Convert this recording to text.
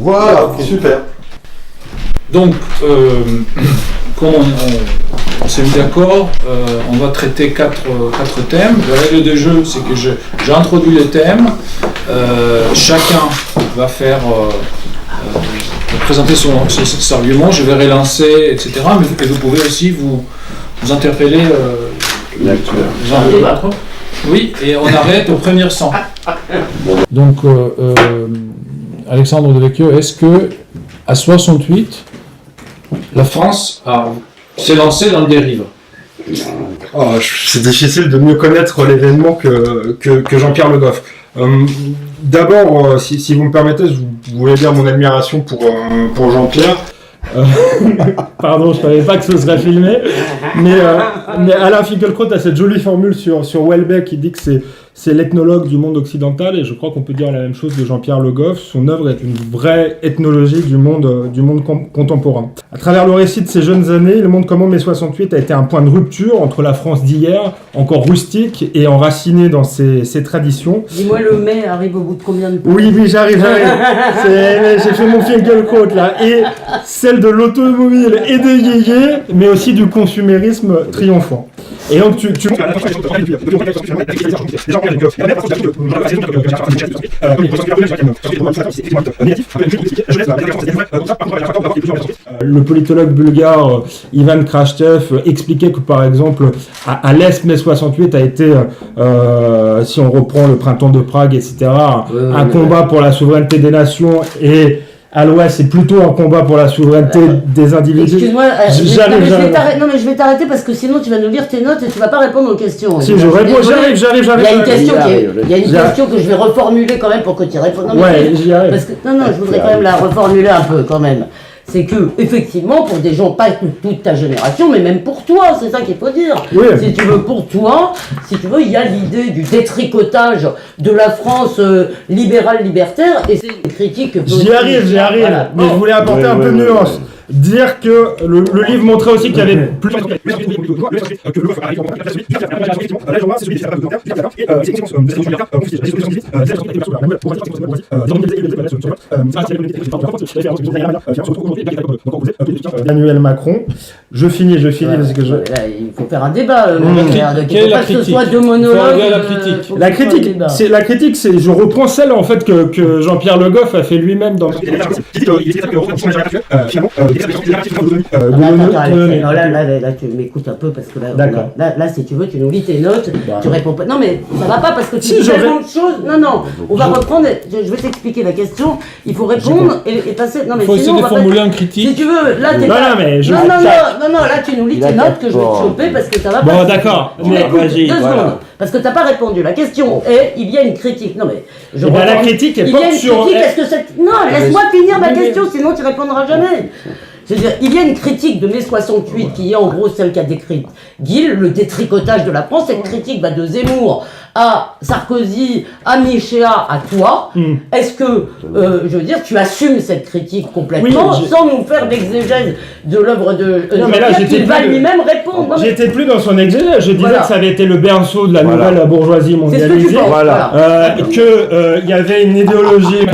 Voilà, okay. Super. Donc, comme on s'est mis d'accord, on va traiter quatre thèmes. La règle de jeu, c'est que j'introduis les thèmes. Chacun va faire présenter son argument. Je vais relancer, etc. Mais vous pouvez aussi vous interpeller les uns les autres. Oui, et on arrête au premier 100. Donc, Alexandre Devecchio, est-ce que à 68, la France s'est lancée dans le dérive? C'est difficile de mieux connaître l'événement que Jean-Pierre Le Goff. D'abord, si vous me permettez, je voulais dire mon admiration pour Jean-Pierre. Pardon, je savais pas que ce serait filmé. Mais Alain Finkielkraut a cette jolie formule sur Houellebecq qui dit que c'est l'ethnologue du monde occidental, et je crois qu'on peut dire la même chose de Jean-Pierre Le Goff. Son œuvre est une vraie ethnologie du monde contemporain. À travers le récit de ses jeunes années, il montre comment mai 68 a été un point de rupture entre la France d'hier, encore rustique et enracinée dans ses traditions. Dis-moi, le mai arrive au bout de combien de temps? Oui, j'arrive. J'ai fait mon Finkielkraut là. Et celle de l'automobile et des yéyés, mais aussi du consumérisme triomphant. Et donc le politologue bulgare Ivan Krastev expliquait que par exemple à l'Est mai 68 a été, si on reprend le printemps de Prague, etc., un combat pour la souveraineté des nations, et à l'Ouest, c'est plutôt un combat pour la souveraineté des individus. Excuse-moi, je vais t'arrêter parce que sinon tu vas nous lire tes notes et tu vas pas répondre aux questions. Si, je réponds, j'arrive. Il y a une question que je vais reformuler quand même pour que tu répondes. J'y arrive. Parce que, je voudrais quand même la reformuler un peu quand même. C'est que, effectivement, pour des gens, pas toute ta génération, mais même pour toi, c'est ça qu'il faut dire. Oui. Si tu veux, pour toi, il y a l'idée du détricotage de la France libérale-libertaire, et c'est une critique que... J'y arrive, voilà. Mais je voulais apporter un peu de nuance. Dire que le livre montrait aussi qu'il y avait plus Emmanuel Macron. Je finis parce que il faut faire un débat. Quelle est la critique? Ce soit deux monologues. La critique, c'est, je reprends celle en fait que Jean-Pierre Le Goff a fait lui-même dans. Non, là, tu m'écoutes un peu parce que là, si tu veux, tu nous lis tes notes, tu réponds pas. Non, mais ça va pas parce que tu dis tellement de choses. Non, on va reprendre. Je vais t'expliquer la question. Il faut répondre et passer. Non, mais il faut essayer de formuler un Si critique. tu veux, là, t'es pas. Non, là, tu nous lis tes notes que je vais te choper parce que ça va pas. Bon, d'accord. Vas-y, 2 secondes. Parce que t'as pas répondu. La question est, il y a une critique. Non, mais. La critique est porte sur. Non, laisse-moi finir ma question, sinon tu répondras jamais. C'est-à-dire, il y a une critique de mai 68 qui est en gros celle qu'a décrite Guil, le détricotage de la France. Cette critique va de Zemmour à Sarkozy, à Michéa, à toi. Est-ce que, je veux dire, tu assumes cette critique complètement sans nous faire l'exégèse de l'œuvre de qu'il va lui-même répondre? J'étais plus dans son exégèse, je disais que ça avait été le berceau de la nouvelle bourgeoisie mondialisée, qu'il y avait une idéologie...